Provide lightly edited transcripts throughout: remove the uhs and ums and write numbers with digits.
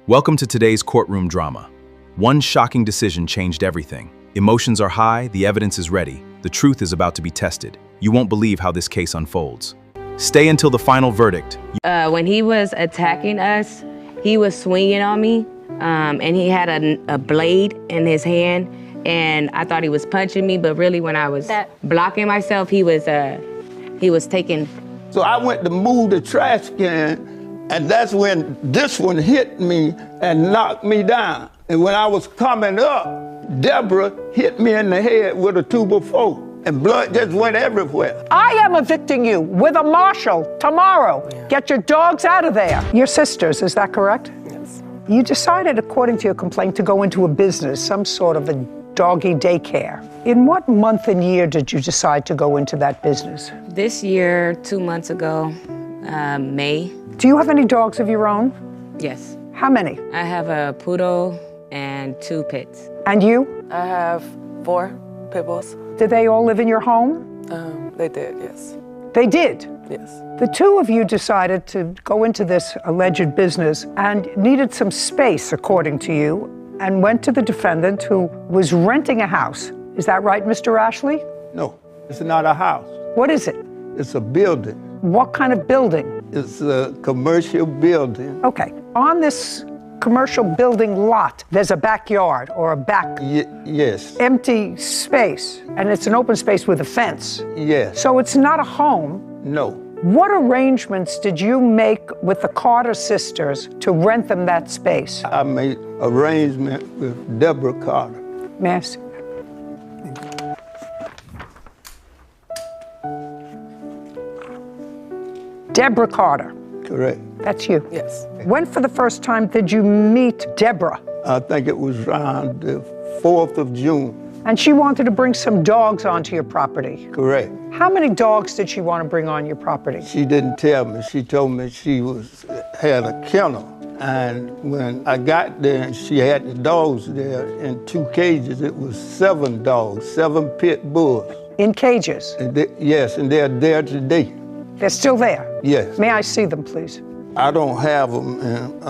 Welcome to today's courtroom drama. One shocking decision changed everything. Emotions are high, the evidence is ready, the truth is about to be tested. You won't believe how this case unfolds. Stay until the final verdict. When he was attacking us, he was swinging on me, and he had a blade in his hand, and I thought he was punching me, but really when I was blocking myself, he was taking. So I went to move the trash can, and that's when this one hit me and knocked me down. And when I was coming up, Deborah hit me in the head with a 2x4, and blood just went everywhere. I am evicting you with a marshal tomorrow. Yeah. Get your dogs out of there. Your sisters, is that correct? Yes. You decided, according to your complaint, to go into a business, some sort of a doggy daycare. In what month and year did you decide to go into that business? This year, 2 months ago, May. Do you have any dogs of your own? Yes. How many? I have a poodle and 2 pits. And you? I have 4 pit bulls. Did they all live in your home? They did, yes. They did? Yes. The two of you decided to go into this alleged business and needed some space, according to you, and went to the defendant who was renting a house. Is that right, Mr. Ashley? No, it's not a house. What is it? It's a building. What kind of building? It's a commercial building. Okay. On this commercial building lot, there's a backyard or a back Yes. empty space, and it's an open space with a fence. Yes. So it's not a home. No. What arrangements did you make with the Carter sisters to rent them that space? I made arrangement with Deborah Carter. Miss? Deborah Carter. Correct. That's you. Yes. When for the first time did you meet Deborah? I think it was around the 4th of June. And she wanted to bring some dogs onto your property. Correct. How many dogs did she want to bring on your property? She didn't tell me. She told me she had a kennel. And when I got there and she had the dogs there in 2 cages, it was 7 dogs, 7 pit bulls. In cages? And yes, and they're there today. They're still there? Yes. May I see them, please? I don't have them, and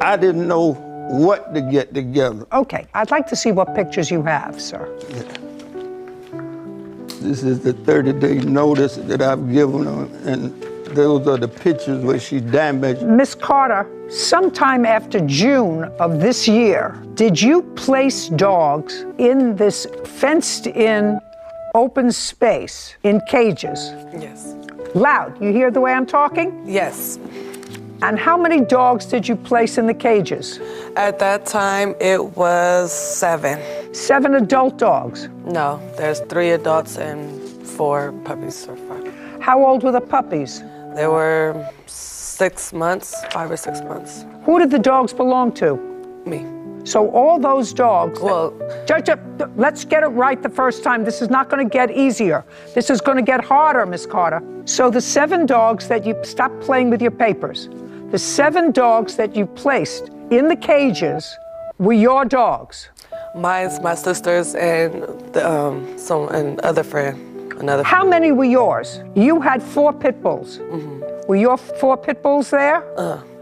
I didn't know what to get together. Okay, I'd like to see what pictures you have, sir. Yeah. This is the 30-day notice that I've given her, and those are the pictures where she damaged. Miss Carter, sometime after June of this year, did you place dogs in this fenced-in open space in cages? Yes. Loud, you hear the way I'm talking? Yes. And how many dogs did you place in the cages? At that time, it was 7. 7 adult dogs. No, there's 3 adults and 4 puppies or 5. How old were the puppies? They were 6 months, 5 or 6 months. Who did the dogs belong to? Me. So all those dogs. Well, let's get it right the first time. This is not going to get easier. This is going to get harder, Miss Carter. So the 7 dogs that you, stop playing with your papers. The 7 dogs that you placed in the cages were your dogs. mine's my sister's and another friend. How many were yours? You had 4 pit bulls. Mm-hmm. Were your 4 pit bulls there?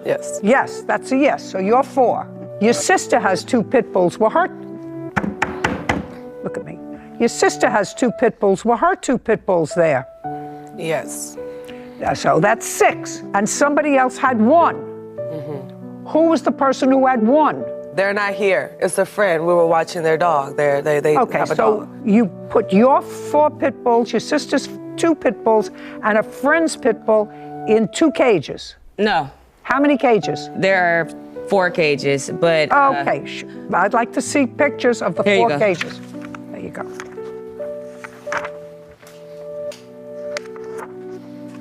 Yes. Yes, that's a yes. So you're 4. Your sister has 2 pit bulls. Were her... Look at me. Your sister has 2 pit bulls. Were her 2 pit bulls there? Yes. So that's 6. And somebody else had 1. Mm-hmm. Who was the person who had 1? They're not here. It's a friend. We were watching their dog. They okay, have a so dog. you put your 4 pit bulls, your sister's 2 pit bulls, and a friend's pit bull in 2 cages. No. How many cages? There are 4 cages, but... Okay, I'd like to see pictures of the 4 cages. There you go.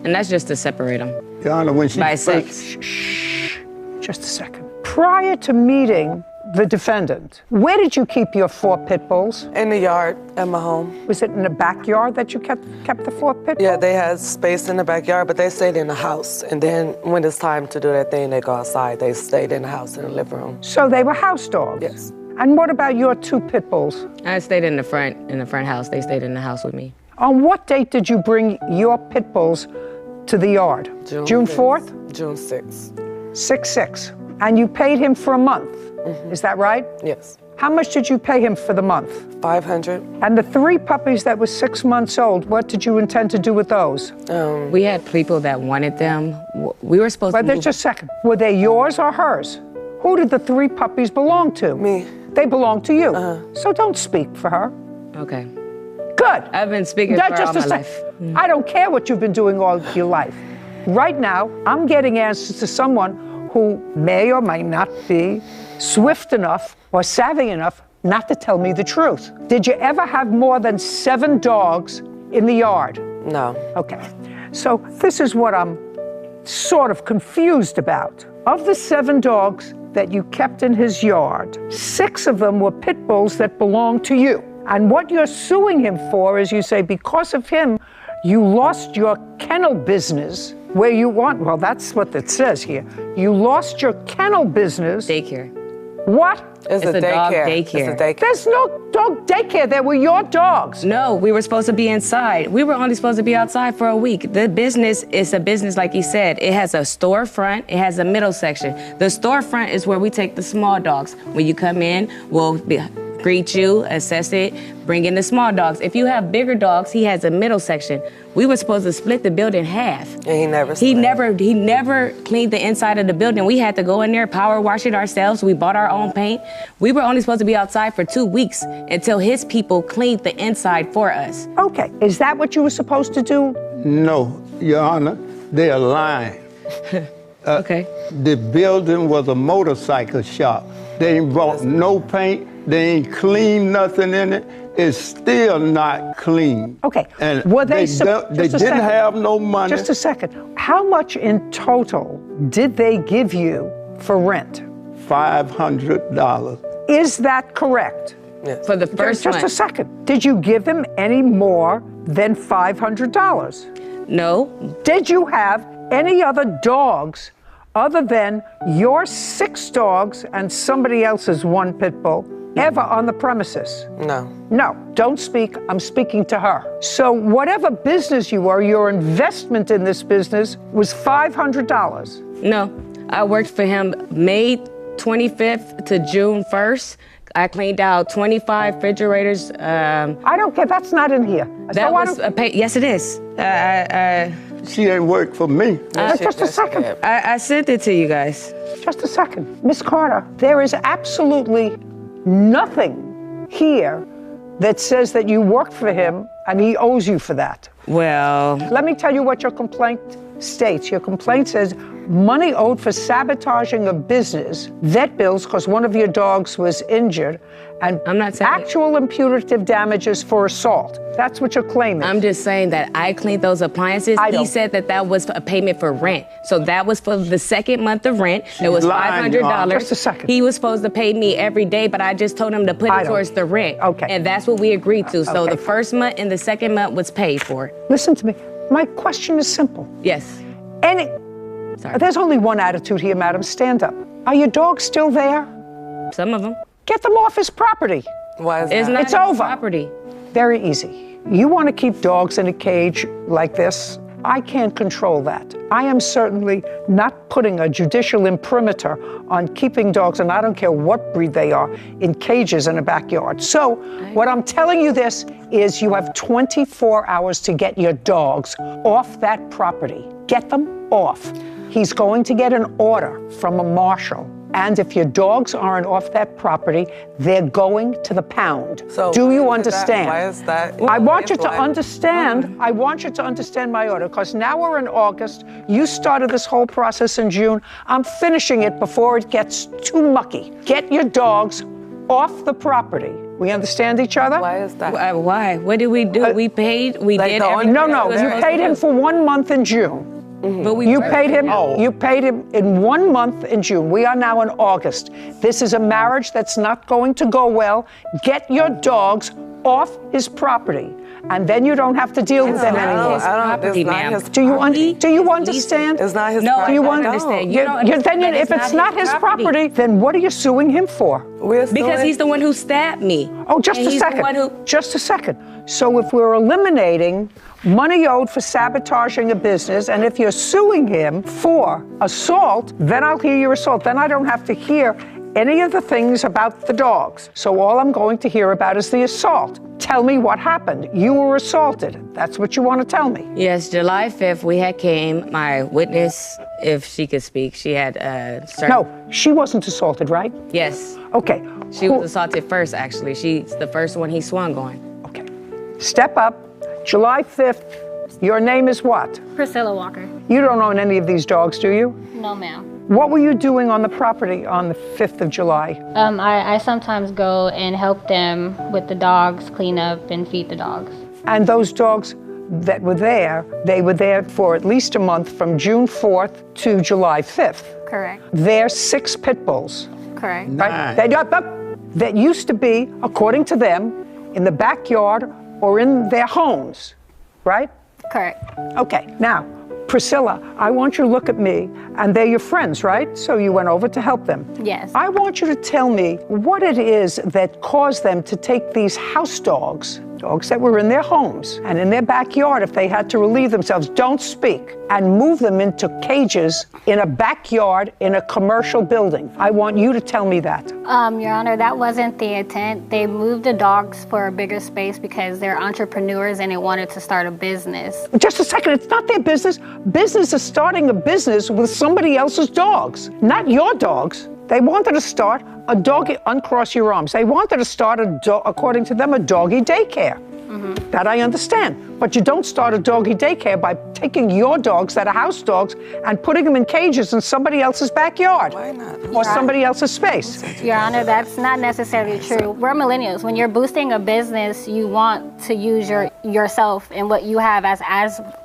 And that's just to separate them. Your Honor, when she by first, 6. Shh, just a second. Prior to meeting the defendant, where did you keep your 4 pit bulls? In the yard at my home. Was it in the backyard that you kept the 4 pit bulls? Yeah, they had space in the backyard, but they stayed in the house. And then when it's time to do that thing, they go outside. They stayed in the house in the living room. So they were house dogs? Yes. And what about your 2 pit bulls? I stayed in the front house. They stayed in the house with me. On what date did you bring your pit bulls to the yard? June 4th? June 6th. 6/6. And you paid him for a month. Is that right? Yes. How much did you pay him for the month? $500. And the 3 puppies that were 6 months old, what did you intend to do with those? We had people that wanted them. We were supposed to But just a second. Were they yours or hers? Who did the 3 puppies belong to? Me. They belong to you. So don't speak for her. Okay. Good. I've been speaking for all my life. I don't care what you've been doing all your life. Right now, I'm getting answers to someone who may or may not be swift enough or savvy enough not to tell me the truth. Did you ever have more than 7 dogs in the yard? No. Okay. So this is what I'm sort of confused about. Of the 7 dogs that you kept in his yard, 6 of them were pit bulls that belonged to you. And what you're suing him for is, you say, because of him, you lost your kennel business where you want, well, that's what it says here. You lost your kennel business. Daycare. What? It's a dog daycare. daycare. It's a daycare. There's no dog daycare. They were your dogs. No, we were supposed to be inside. We were only supposed to be outside for a week. The business is a business, like he said. It has a storefront. It has a middle section. The storefront is where we take the small dogs. When you come in, we'll greet you, assess it, bring in the small dogs. If you have bigger dogs, he has a middle section. We were supposed to split the building in half. And he never He never cleaned the inside of the building. We had to go in there, power wash it ourselves. We bought our own paint. We were only supposed to be outside for 2 weeks until his people cleaned the inside for us. Okay. Is that what you were supposed to do? No, Your Honor, they are lying. Okay. The building was a motorcycle shop. They ain't bought no paint. They ain't cleaned nothing in it. It's still not clean. Okay. And Were they didn't have no money. Just a second. How much in total did they give you for rent? $500. Is that correct? Yes. For the first Just a month. second. Did you give them any more than $500? No. Did you have any other dogs other than your 6 dogs and somebody else's 1 pit bull ever on the premises? No. No, don't speak. I'm speaking to her. So whatever business you were, your investment in this business was $500. No. I worked for him May 25th to June 1st. I cleaned out 25 refrigerators. I don't care. That's not in here. That was a pay. Yes, it is. She ain't worked for me. Just a second. I sent it to you guys. Just a second. Miss Carter, there is absolutely nothing here that says that you worked for him and he owes you for that. Well, Let me tell you what your complaint states. Your complaint says money owed for sabotaging of business, vet bills because one of your dogs was injured, and I'm not saying actual and punitive damages for assault. That's what your claim is. I'm just saying that I cleaned those appliances. He said that that was a payment for rent. So that was for the second month of rent. It was $500. Just a second. He was supposed to pay me every day, but I just told him to put it towards the rent. Okay. And that's what we agreed to. So Okay. the first month and the second month was paid for. Listen to me. My question is simple. Yes. Sorry. There's only one attitude here, madam. Stand up. Are your dogs still there? Some of them. Get them off his property. Why is It's that? not It's his over. property. Very easy. You want to keep dogs in a cage like this? I can't control that. I am certainly not putting a judicial imprimatur on keeping dogs, and I don't care what breed they are, in cages in a backyard. So what I'm telling you this is you have 24 hours to get your dogs off that property. Get them off. He's going to get an order from a marshal. And if your dogs aren't off that property, they're going to the pound. So do you why is that- understand? why is that? I want you to Why? understand. I want you to understand my order, because now we're in August. You started this whole process in June. I'm finishing it before it gets too mucky. Get your dogs off the property. We understand each other? Why is that? Why? What did we do? We paid. We like did. the everything No, we no. was You supposed paid to him do. for 1 month in June. But we You worked paid him. for You paid him in 1 month in June. We are now in August. This is a marriage that's not going to go well. Get your dogs off his property. and then you don't have to deal with them anymore. Property, it's not ma'am. his Do you property. understand? It's not his No, property. I you don't want- understand. You You- don't you- understand then that if it's not his property, then what are you suing him for? Because he's the one who stabbed me. Oh, just And a he's the second. one who- Just a second. So if we're eliminating money owed for sabotaging a business, and if you're suing him for assault, then I'll hear your assault. Then I don't have to hear any of the things about the dogs. So all I'm going to hear about is the assault. Tell me what happened. You were assaulted. That's what you want to tell me. Yes, July 5th, we had came, my witness, if she could speak, she had started. No, she wasn't assaulted, right? Yes, Okay. she was assaulted first, actually. She's the first one he swung on. Okay. Step up. July 5th. Your name is what? Priscilla Walker. You don't own any of these dogs, do you? No, ma'am. What were you doing on the property on the 5th of July? I sometimes go and help them with the dogs, clean up and feed the dogs. And those dogs that were there, they were there for at least a month from June 4th to July 5th. Correct. They're 6 pit bulls. Correct. Right? That used to be, according to them, in the backyard or in their homes, right? Correct. Okay, now, Priscilla, I want you to look at me, and they're your friends, right? So you went over to help them. Yes. I want you to tell me what it is that caused them to take these house dogs, dogs that were in their homes and in their backyard if they had to relieve themselves, don't speak, and move them into cages in a backyard in a commercial building. I want you to tell me that. Your Honor, that wasn't the intent. They moved the dogs for a bigger space because they're entrepreneurs and they wanted to start a business. Just a second, it's not their business. Business is starting a business with somebody else's dogs, not your dogs. They wanted to start a doggy, uncross your arms. They wanted to start, according to them, a doggy daycare. That I understand. But you don't start a doggy daycare by taking your dogs that are house dogs and putting them in cages in somebody else's backyard. Why not? Or somebody else's space. Your Honor, that's not necessarily true. We're millennials. When you're boosting a business, you want to use yourself and what you have as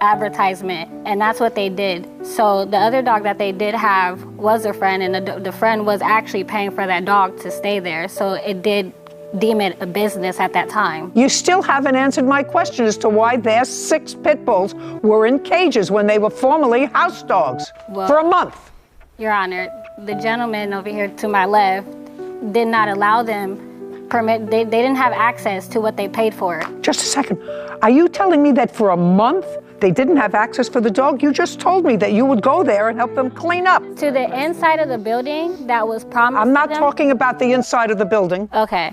advertisement, and that's what they did. So the other dog that they did have was a friend, and the friend was actually paying for that dog to stay there. So it did deem it a business at that time. You still haven't answered my question as to why their 6 pit bulls were in cages when they were formerly house dogs for a month. Your Honor, the gentleman over here to my left did not allow them they didn't have access to what they paid for. Just a second. Are you telling me that for a month they didn't have access for the dog? You just told me that you would go there and help them clean up. To the inside of the building that was promised I'm not to them? talking about the inside of the building. Okay.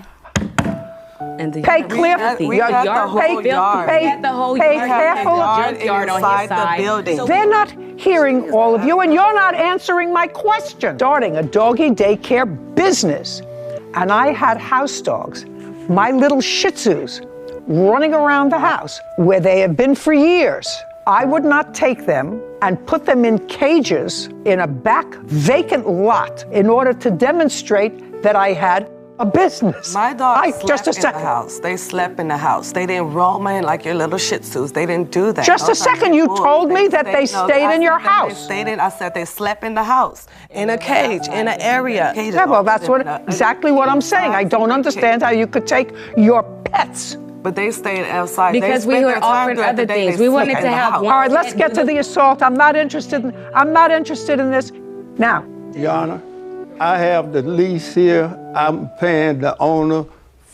And the Pay clear. We got the whole yard. Pay the whole pay yard. careful. Junkyard on his Inside the side. building. So They're not hearing all of you, and you're not answering my question. Starting a doggy daycare business, and I had house dogs, my little Shih Tzus, running around the house where they have been for years. I would not take them and put them in cages in a back vacant lot in order to demonstrate that I had a business. My dogs just a slept in the second. house. They slept in the house. They didn't roam in like your little Shih Tzus. They didn't do that. Just a Those are second, you bulls. told me that they No, stayed I in your said that house. I said they slept in the house, in a cage, in an area. Yeah, well, that's exactly what I'm saying. I don't understand how you could take your pets. But they stayed outside. Because we were offering other things. We wanted to have one. All right, let's get to the assault. I'm not interested in this. Now, Your Honor, I have the lease here. I'm paying the owner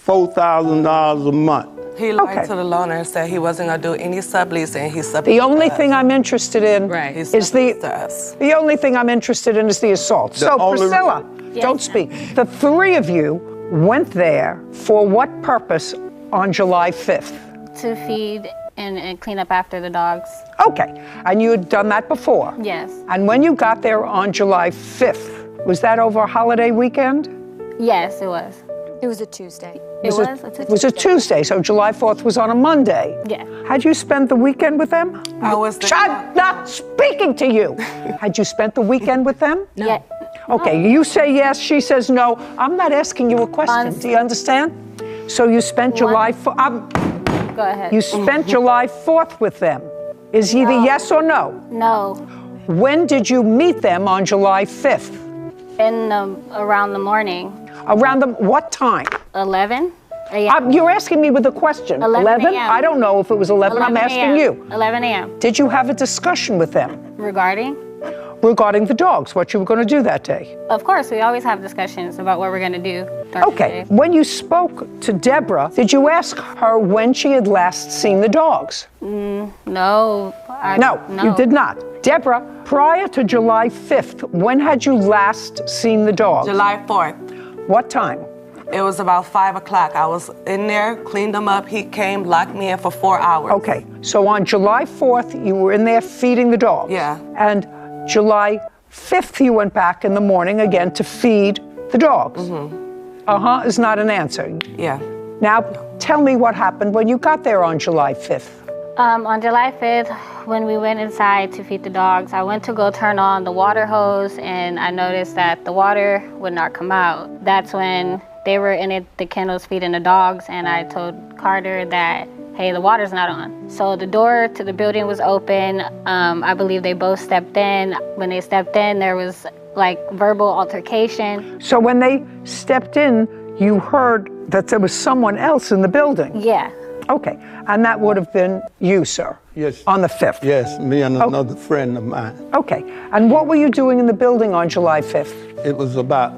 $4,000 a month. He lied Okay. to the loaner and said he wasn't going to do any sublease, and he subleased the only us. thing I'm interested in Right. is subleased us. the only thing I'm interested in is the assault. So, only- Priscilla, Yes, don't ma'am. speak. The 3 of you went there for what purpose on July 5th? To feed and clean up after the dogs. Okay, and you had done that before? Yes. And when you got there on July 5th, was that over a holiday weekend? Yes, it was. It was a Tuesday. It was? It was a Tuesday, so July 4th was on a Monday. Yeah. Had you spent the weekend with them? I was there. I'm not speaking to you. Had you spent the weekend with them? No. Yeah. Okay, you say yes, she says no. I'm not asking you a question. Do you understand? So you spent July 4th. Go ahead. You spent July 4th with them. Is either yes or no? No. When did you meet them on July 5th? Around the morning. Around what time? 11? You're asking me with a question. 11 a.m. I don't know if it was 11. I'm asking you. 11 a.m. Did you have a discussion with them? Regarding Regarding the dogs, what you were going to do that day? Of course, we always have discussions about what we're going to do during the Okay. day. When you spoke to Deborah, did you ask her when she had last seen the dogs? No. No, you did not. Deborah, prior to July 5th, when had you last seen the dogs? July 4th. What time? It was about 5 o'clock. I was in there, cleaned them up. He came, locked me in for 4 hours. Okay, so on July 4th, you were in there feeding the dogs. Yeah. And July 5th, you went back in the morning again to feed the dogs. Mm-hmm. Is not an answer. Yeah. Now, tell me what happened when you got there on July 5th. On July 5th, when we went inside to feed the dogs, I went to go turn on the water hose, and I noticed that the water would not come out. That's when they were in the kennels feeding the dogs, and I told Carter that, hey, the water's not on. So the door to the building was open. I believe they both stepped in. When they stepped in, there was like verbal altercation. So when they stepped in, you heard that there was someone else in the building? Yeah. Okay, and that would have been you, sir? Yes. On the 5th? Yes, me and another friend of mine. Okay, and what were you doing in the building on July 5th? It was about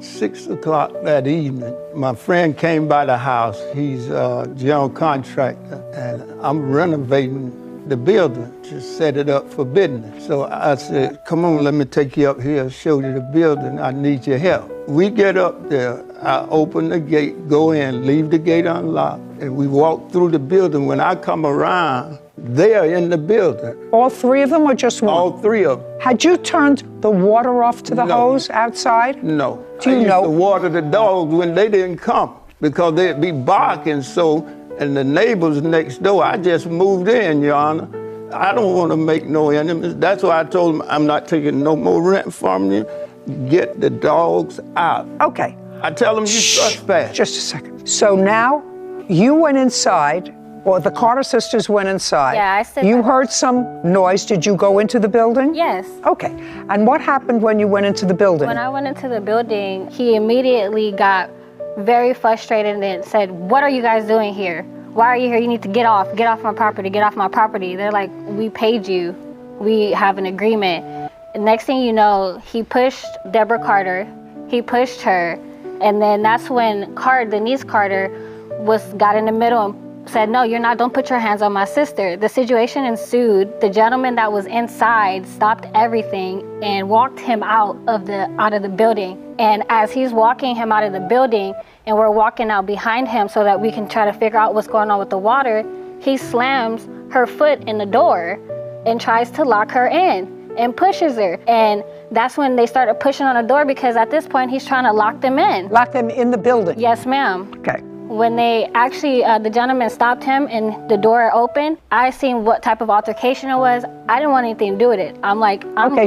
6 o'clock that evening. My friend came by the house. He's a general contractor, and I'm renovating the building to set it up for business. So I said, come on, let me take you up here, show you the building. I need your help. We get up there. I open the gate, go in, leave the gate unlocked, and we walk through the building. When I come around, they're in the building. All three of them or just one? All three of them. Had you turned the water off to the No. hose outside? No. Do you I used know? to water the dogs when they didn't come because they'd be barking so, and the neighbors next door, I just moved in, Your Honor. I don't want to make no enemies. That's why I told them I'm not taking no more rent from you. Get the dogs out. Okay. I tell them you trespass. Just a second. So now you went inside, or the Carter sisters went inside. Yeah, I stood You by- heard some noise. Did you go into the building? Yes. Okay. And what happened when you went into the building? When I went into the building, he immediately got very frustrated and said, what are you guys doing here? Why are you here? You need to get off my property, get off my property. They're like, we paid you. We have an agreement. Next thing you know, he pushed Deborah Carter. He pushed her. And then that's when Denise Carter got in the middle and said, no, you're not, don't put your hands on my sister. The situation ensued. The gentleman that was inside stopped everything and walked him out of the building. And as he's walking him out of the building and we're walking out behind him so that we can try to figure out what's going on with the water, he slams her foot in the door and tries to lock her in and pushes her. And that's when they started pushing on the door because at this point he's trying to lock them in. Lock them in the building? Yes, ma'am. Okay. When they actually, the gentleman stopped him and the door opened, I seen what type of altercation it was. I didn't want anything to do with it. I'm like,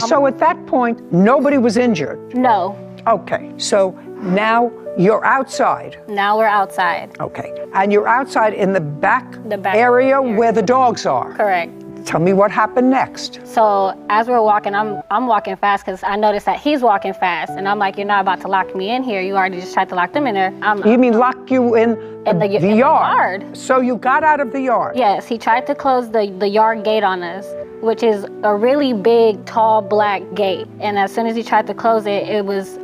so at that point, nobody was injured? No. Okay, so now you're outside. Now we're outside. Okay, and you're outside in the back back area area. where the dogs are. Correct. Tell me what happened next. So as we're walking, I'm walking fast because I noticed that he's walking fast. And I'm like, you're not about to lock me in here. You already just tried to lock them in there. You mean lock you in the yard? yard. So you got out of the yard? Yes, he tried to close the yard gate on us, which is a really big, tall, black gate. And as soon as he tried to close it, it was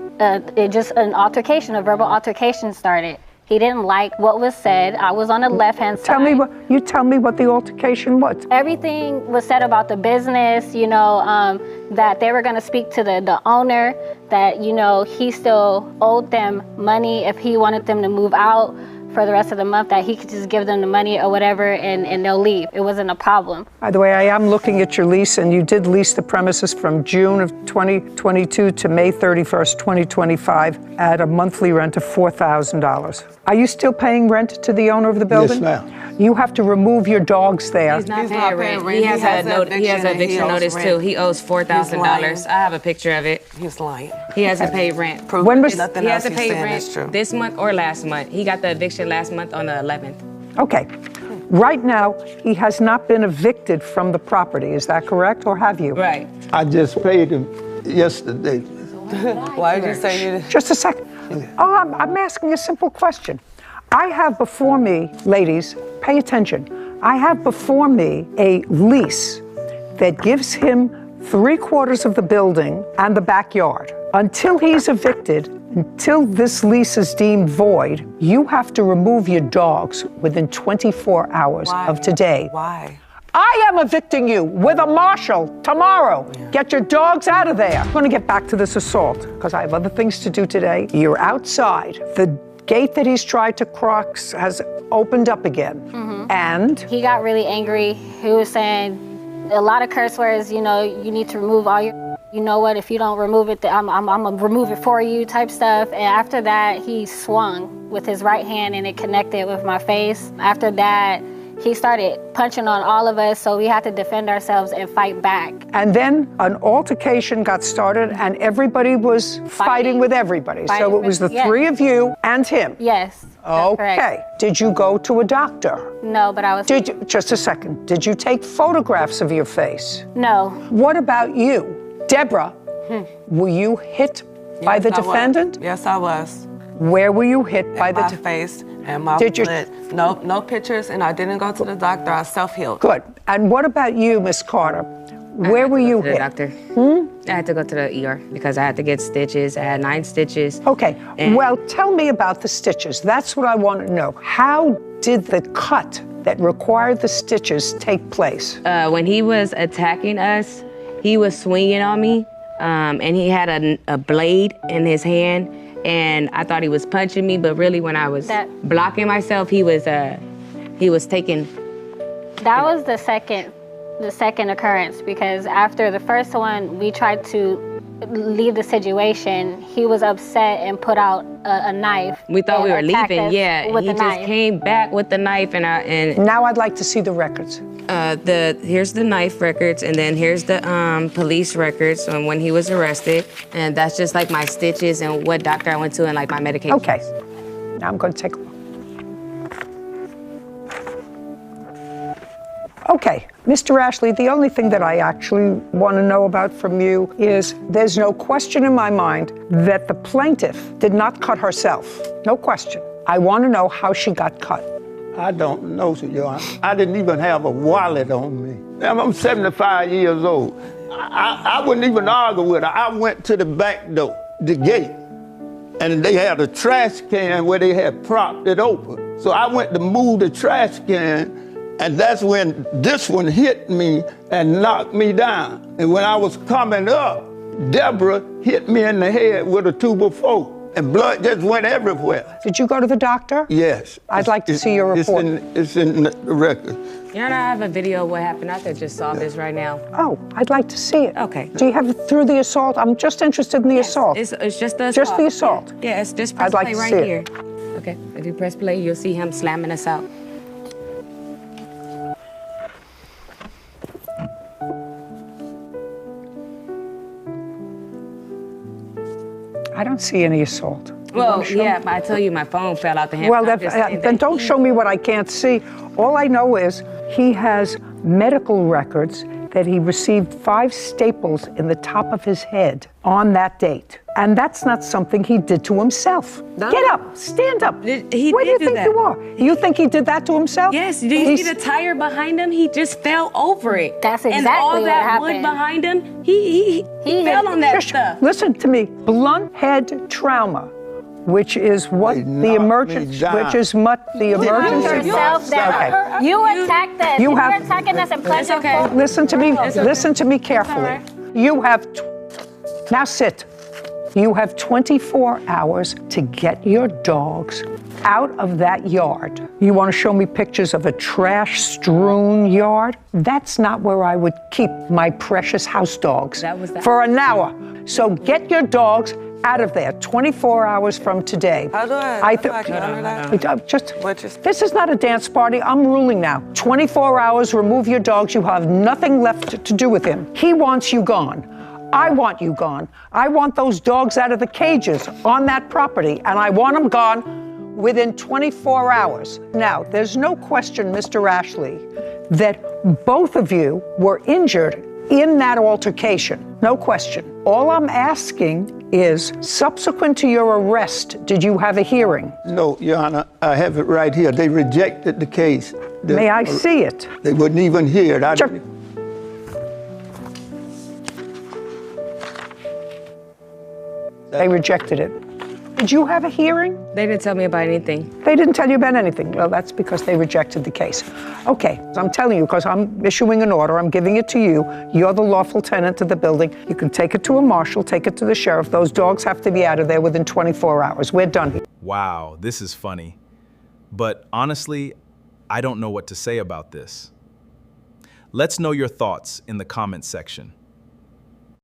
just an altercation, a verbal altercation started. He didn't like what was said. I was on the left-hand side. Tell me what the altercation was. Everything was said about the business, that they were going to speak to the owner, that, he still owed them money if he wanted them to move out for the rest of the month, that he could just give them the money or whatever and they'll leave. It wasn't a problem. By the way, I am looking at your lease, and you did lease the premises from June of 2022 to May 31st, 2025 at a monthly rent of $4,000. Are you still paying rent to the owner of the building? Yes, ma'am. You have to remove your dogs there. He's not paying rent. He has an eviction notice too. He owes $4,000. I have a picture of it. He's lying. He hasn't paid rent. When was Nothing He else hasn't he's paid saying is true. rent this month or last month. He got the eviction last month on the 11th. Okay. Right now, he has not been evicted from the property. Is that correct, or have you? Right. I just paid him yesterday. Why did you say you? Just a second. Oh, I'm asking a simple question. I have before me, ladies, pay attention. I have before me a lease that gives him 3/4 of the building and the backyard. Until he's evicted, until this lease is deemed void, you have to remove your dogs within 24 hours of today. Why? I am evicting you with a marshal tomorrow. Get your dogs out of there. I'm going to get back to this assault because I have other things to do today. You're outside. The gate that he's tried to cross has opened up again. And He got really angry. He was saying a lot of curse words, you know, you need to remove all your, you know what, if you don't remove it, I'm gonna remove it for you type stuff. And after that, he swung with his right hand and it connected with my face. After that, he started punching on all of us, so we had to defend ourselves and fight back. And then an altercation got started and everybody was fighting with everybody. So it was the three of you and him. Yes, that's Okay. correct. Did you go to a doctor? No, but I was, Did you, just a second, did you take photographs of your face? no. What about you? Deborah, were you hit by the Yes, I was. defendant? Yes, I was. Where were you hit by the My defendant? face and my Did you- blood. No pictures, and I didn't go to the doctor. I self-healed. Good. And what about you, Miss Carter? Where were you The hit? doctor. I had to go to the ER because I had to get stitches. I had 9 stitches. Okay, And- well, tell me about the stitches. That's what I want to know. How did the cut that required the stitches take place? When he was attacking us, he was swinging on me, and he had a blade in his hand, and I thought he was punching me, but really when I was blocking myself, he was taking. That was the second occurrence, because after the first one, we tried to leave the situation. He was upset and put out a knife. We thought we were and attacked leaving, us yeah. with He the just knife. came back with the knife, and Now I'd like to see the records. here's the knife records, and then here's the police records on when he was arrested, and that's just like my stitches and what doctor I went to and like my medication. Okay, now I'm going to take a look. Okay, Mr. Ashley, the only thing that I actually want to know about from you is there's no question in my mind that the plaintiff did not cut herself. No question. I want to know how she got cut. I don't know, Your Honor. I didn't even have a wallet on me. I'm 75 years old. I wouldn't even argue with her. I went to the back door, the gate, and they had a trash can where they had propped it open. So I went to move the trash can, and that's when this one hit me and knocked me down. And when I was coming up, Deborah hit me in the head with a 2x4. And blood just went everywhere. Did you go to the doctor? Yes. I'd like to see your report. It's in the record. You know, I have a video of what happened. I could just saw this right now. Oh, I'd like to see it. Okay. Do you have it through the assault? I'm just interested in the assault. It's just the assault. Just the assault. Yeah, it's just press I'd like play to right see it. here. Okay, if you press play, you'll see him slamming us out. I don't see any assault. Well, yeah, but I tell you, my phone fell out the hand. Well, I'm just saying then that don't he- show me what I can't see. All I know is he has medical records that he received 5 staples in the top of his head on that date. And that's not something he did to himself. No. Get up, stand up. He Where do did you do think that. you are? You think he did that to himself? Yes, do you see the tire behind him? He just fell over it. That's And exactly all what that wood happened. behind him, he fell on that Shush, stuff. listen to me. Blunt head trauma, which is what They the knocked me emergency, down. which is what the emergency. Yourself down. Okay. You attacked us. You You have- were attacking us and punching okay. forward. Listen to me. Listen to me carefully. You have now sit. You have 24 hours to get your dogs out of that yard. You want to show me pictures of a trash-strewn yard? That's not where I would keep my precious house dogs That was the- for an hour. So get your dogs out of there 24 hours from today. How do I counter that? Just, What you- this is not a dance party. I'm ruling now. 24 hours, remove your dogs. You have nothing left to do with him. He wants you gone. I want you gone. I want those dogs out of the cages on that property, and I want them gone within 24 hours. Now, there's no question, Mr. Ashley, that both of you were injured in that altercation, no question. All I'm asking is, subsequent to your arrest, did you have a hearing? No, Your Honor, I have it right here. They rejected the case. May I see it? They wouldn't even hear it. They rejected it. Did you have a hearing? They didn't tell me about anything. They didn't tell you about anything. Well, that's because they rejected the case. Okay, I'm telling you, because I'm issuing an order, I'm giving it to you. You're the lawful tenant of the building. You can take it to a marshal, take it to the sheriff. Those dogs have to be out of there within 24 hours. We're done here. Wow, this is funny. But honestly, I don't know what to say about this. Let's know your thoughts in the comments section.